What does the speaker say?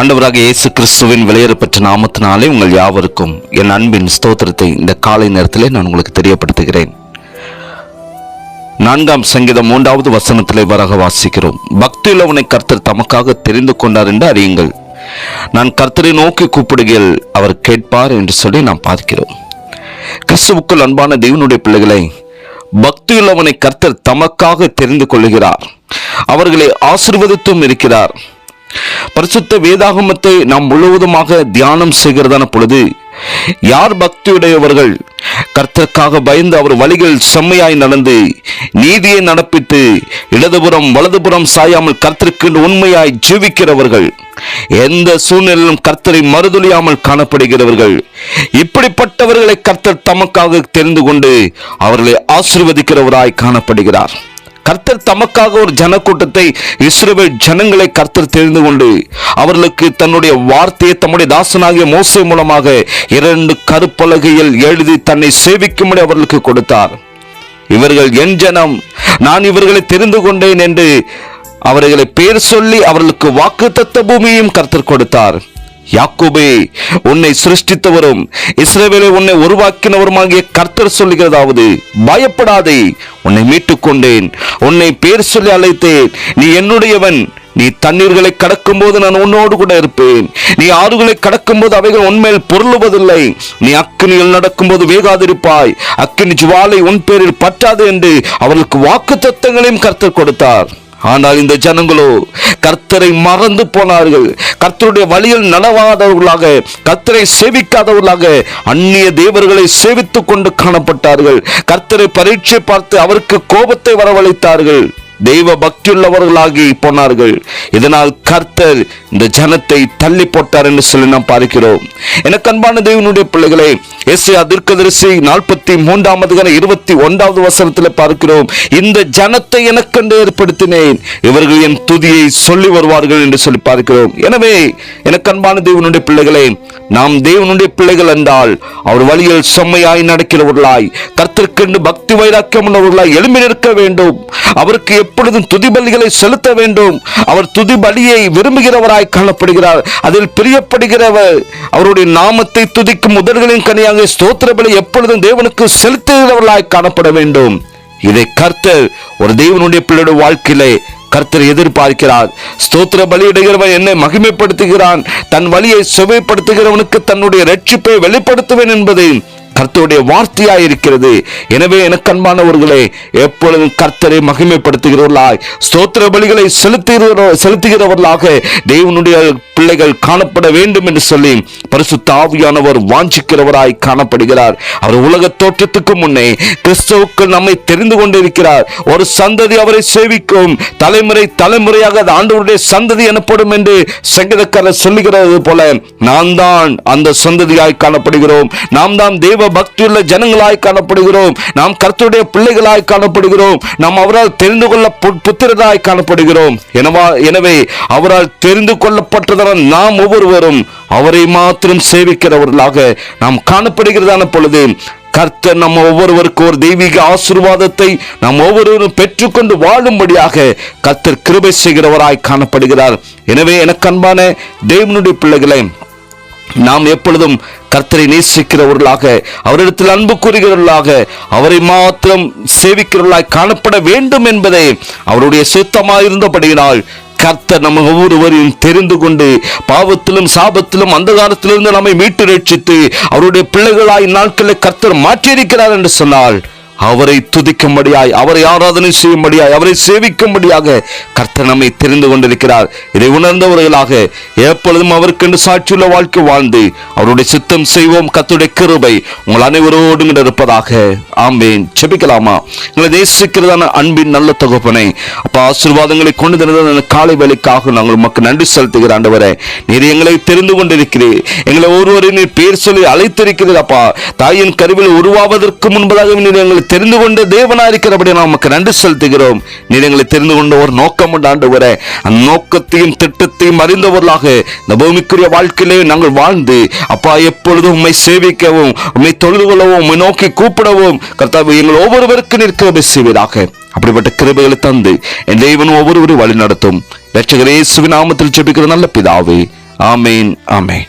ஆண்டவராக இயேசு கிறிஸ்துவின் விலையேறப்பெற்ற நாமத்தினாலே உங்கள் யாவருக்கும் என் அன்பின் ஸ்தோத்திரத்தை இந்த காலை நேரத்திலே நான் உங்களுக்கு தெரியப்படுத்துகிறேன். 4ஆம் சங்கீதம் 3வது வசனத்திலே வராக வாசிக்கிறோம். பக்தியுள்ளவனை கர்த்தர் தமக்காக தெரிந்து கொண்டார் என்று அறியுங்கள். நான் கர்த்தரை நோக்கி கூப்பிடுகையில் அவர் கேட்பார் என்று சொல்லி நாம் பார்க்கிறோம். கிறிஸ்துவுக்குள் அன்பான தேவனுடைய பிள்ளைகளை, பக்தியுள்ளவனை கர்த்தர் தமக்காக தெரிந்து கொள்ளுகிறார். அவர்களை ஆசீர்வதித்தும் இருக்கிறார். பரிசுத்த வேதாகமத்தை நாம் முழுவதுமாக தியானம் செய்கிறதான பொழுது, யார் பக்தியுடையவர்கள், கர்த்தருக்காக பயந்து அவர் வழிகள் செம்மையாய் நடந்து நீதியை நடப்பித்து இடதுபுறம் வலதுபுறம் சாயாமல் கர்த்தருக்கு உண்மையாய் ஜீவிக்கிறவர்கள், எந்த சூழ்நிலையிலும் கர்த்தரை மறுதொழியாமல் காணப்படுகிறவர்கள், இப்படிப்பட்டவர்களை கர்த்தர் தமக்காக தெரிந்து கொண்டு அவர்களை ஆசீர்வதிக்கிறவராய் காணப்படுகிறார். கர்த்தர் தமக்காக ஒரு ஜனக்கூட்டத்தை, இஸ்ரவேல் ஜனங்களை கர்த்தர் தெரிந்து கொண்டு அவர்களுக்கு தன்னுடைய வார்த்தையை தம்முடைய தாசனாகிய மோசே மூலமாக 2 கருப்பலகையில் எழுதி தன்னை சேவிக்கும்படி அவர்களுக்கு கொடுத்தார். இவர்கள் என் ஜனம், நான் இவர்களை தெரிந்து கொண்டேன் என்று அவர்களை பேர் சொல்லி அவர்களுக்கு வாக்குத்தத்த பூமியையும் கர்த்தர் கொடுத்தார். யாக்கோபே, உன்னை சிருஷ்டித்தவரும் இஸ்ரவேலை உன்னை உருவாக்கினவருமாகிய கர்த்தர் சொல்லுகிறதாவது, பயப்படாதே, உன்னை மீட்டுக் கொண்டேன், உன்னை பேர் சொல்லி அழைத்தேன், நீ என்னுடையவன். நீ தண்ணீர்களை கடக்கும் போது நான் உன்னோடு கூட இருப்பேன், நீ ஆறுகளை கடக்கும் போது அவைகள் உன்மேல் பொருளுவதில்லை, நீ அக்கினியில் நடக்கும் போது வேகாதிருப்பாய், அக்கினி ஜுவாலை உன் பேரில் பற்றாது என்று அவர்களுக்கு வாக்கு தத்தங்களையும் கர்த்தர் கொடுத்தார். ஆனால் இந்த ஜனங்களோ கர்த்தரை மறந்து போனார்கள். கர்த்தருடைய வழியில் நடவாதவர்களாக, கர்த்தரை சேவிக்காதவர்களாக அந்நிய தேவர்களை சேவித்துக் கொண்டு காணப்பட்டார்கள். கர்த்தரை பரீட்சை பார்த்து அவருக்கு கோபத்தை வரவழைத்தார்கள். தெய்வ பக்தியுள்ளவர்களாகி போனார்கள். இதனால் கர்த்தர் இந்த ஜனத்தை தள்ளி போட்டார் என்று சொல்லி நாம் பார்க்கிறோம். எனக்கு அன்பான தேவனுடைய பிள்ளைகளே, எசேயா தீர்க்கதரிசி 43ஆம் அதிகாரம் 21வது வசனத்தில் பார்க்கிறோம். இந்த ஜனத்தை எனக்கென்று ஏற்படுத்தினேன், இவர்கள் என் துதியை சொல்லி வருவார்கள் என்று சொல்லி பார்க்கிறோம். எனவே எனக்கு அன்பான தேவனுடைய பிள்ளைகளே, நாம் தேவனுடைய பிள்ளைகள் என்றால் அவர் வழியில் செம்மையாய் நடக்கிறவர்களாய், கர்த்தருக்கென்று பக்தி வைராக்கியம் உள்ளவர்களாய் எழும்பி நிற்க வேண்டும். அவருக்கு எப்பொழுதும் துதிபலிகளை செலுத்த வேண்டும். அவர் துதிபலியை விரும்புகிறவராய் காணப்படுகிறார். அதில் பிரியப்படுகிறவர். அவருடைய நாமத்தை துதிக்கும் முதல்களின் கனியாக ஸ்தோத்திர பலி எப்பொழுதும் தேவனுக்கு செலுத்துகிறவர்களாய் காணப்பட வேண்டும். இதை கர்த்தர் ஒரு தேவனுடைய பிள்ளையுடைய வாழ்க்கையிலே கர்த்தர் எதிர்பார்க்கிறார். ஸ்தோத்திர பலியிடுகிறவன் என்னை மகிமைப்படுத்துகிறான், தன் வழியை செவைப்படுத்துகிறவனுக்கு தன்னுடைய ரட்சிப்பை வெளிப்படுத்துவேன் என்பது கர்த்தருடைய வார்த்தையாய் இருக்கிறது. எனவே எனக்கு அன்பானவர்களே, எப்பொழுதும் கர்த்தரை மகிமைப்படுத்துகிறவர்களாய், ஸ்தோத்திர பலிகளை செலுத்துகிறவர்களாக தேவனுடைய பிள்ளைகள் காணப்பட வேண்டும் என்று சொல்லி பரிசுத்த ஆவியானவர் வாஞ்சிக்கிறவராய் காணப்படுகிறார். அவர் உலக தோற்றத்துக்கு முன்னே கிறிஸ்துவுக்குள் நம்மை தெரிந்து கொண்டிருக்கிறார். ஒரு சந்ததி அவரை சேவிக்கும், தலைமுறை தலைமுறையாக ஆண்டவருடைய சந்ததி எனப்படும் என்று சங்கீதக்காரர் சொல்லுகிறது போல, நாம் தான் அந்த சந்ததியாய் காணப்படுகிறோம். நாம் தான் தேவ பக்தியுள்ள ஜனங்களாய் காணப்படுகிறோம். நாம் கர்த்தருடைய பிள்ளைகளாய் காணப்படுகிறோம். நாம் அவரால் தெரிந்து கொள்ள புத்திரராய் காணப்படுகிறோம். எனவே அவரால் தெரிந்து கொள்ளப்பட்டதான நாம் ஒவ்வொருவரும் அவரை மாத்திரம் சேவிக்கிறவர்களாக நாம் காணப்படுகிறதான பொழுது, கர்த்தர் நம்ம ஒவ்வொருவருக்கும் ஒரு தெய்வீக ஆசீர்வாதத்தை நாம் ஒவ்வொருவரும் பெற்றுக்கொண்டு வாழும்படியாக கர்த்தர் கிருபை செய்கிறவராய் காணப்படுகிறார். எனவே எனக்கு அன்பான தேவனுடைய பிள்ளைகளை, நாம் எப்பொழுதும் கர்த்தரை நேசிக்கிறவர்களாக, அவரிடத்தில் அன்பு கூறுகிறவர்களாக, அவரை மாத்திரம் சேவிக்கிறவர்களாய் காணப்பட வேண்டும் என்பதை அவருடைய சித்தமாயிருந்தபடியினால் கர்த்தர் நம்ம ஒவ்வொருவரையும் தெரிந்து கொண்டு பாவத்திலும் சாபத்திலும் அந்தகாரத்திலிருந்து நம்மை மீட்டு ரட்சித்து அவருடைய பிள்ளைகளாய் நாட்களில் கர்த்தர் மாற்றியிருக்கிறார் என்று சொன்னால், அவரை துதிக்கும்படியாய், அவரை ஆராதனை செய்யும்படியாய், அவரை சேவிக்கும்படியாக கர்த்தர் நம்மை தெரிந்து கொண்டிருக்கிறார். இதை உணர்ந்தவர்களாக எப்பொழுதும் அவருக்கென்று சாட்சியுள்ள வாழ்க்கை வாழ்ந்து அவருடைய சித்தம் செய்வோம். கர்த்தருடைய கிருபை உங்கள் அனைவரோடும் இருப்பதாக. ஆமென். ஜெபிக்கலாமா? எங்களை நேசிக்கிறதான அன்பின் நல்ல தகப்பனே, அப்பா, ஆசீர்வாதங்களை கொண்டு தந்த காலை வேலைக்காக நாங்கள் உமக்கு நன்றி செலுத்துகிற ஆண்டவரே. நீர் எங்களை தெரிந்து கொண்டிருக்கிறீர். எங்களை ஒருவரை நீர் பேர் சொல்லி அழைத்திருக்கிறீர். அப்பா, தாயின் கருவில் உருவாவதற்கு முன்பதாக நீர் எங்களை தெரிந்து கொண்ட தேவனா இருக்கிறபடி நமக்கு நன்றி செலுத்துகிறோம். நீர் எங்களை தெரிந்து கொண்ட ஒரு நோக்கம் உண்டு ஆண்டவரே. அந்த நோக்கத்தையும் திட்டத்தையும் அறிந்தவர்களாக இந்த பூமிக்குரிய வாழ்க்கையிலே நாங்கள் வாழ்ந்து அப்பா எப்பொழுதும் உம்மை சேவிக்கவும், உம்மை தொழுது கொள்ளவும், உம்மை நோக்கி கூப்பிடவும் கர்த்தாவே எங்கள் ஒவ்வொருவருக்கு நீர் கிருபை செய்வீராக. அப்படிப்பட்ட கிருபைகளை தந்து என் தேவன் ஒவ்வொருவரும் வழி நடத்தும். இரட்சகர் இயேசுவின் நாமத்தில் ஜெபிக்கிற நல்ல பிதாவே, ஆமேன், ஆமேன்.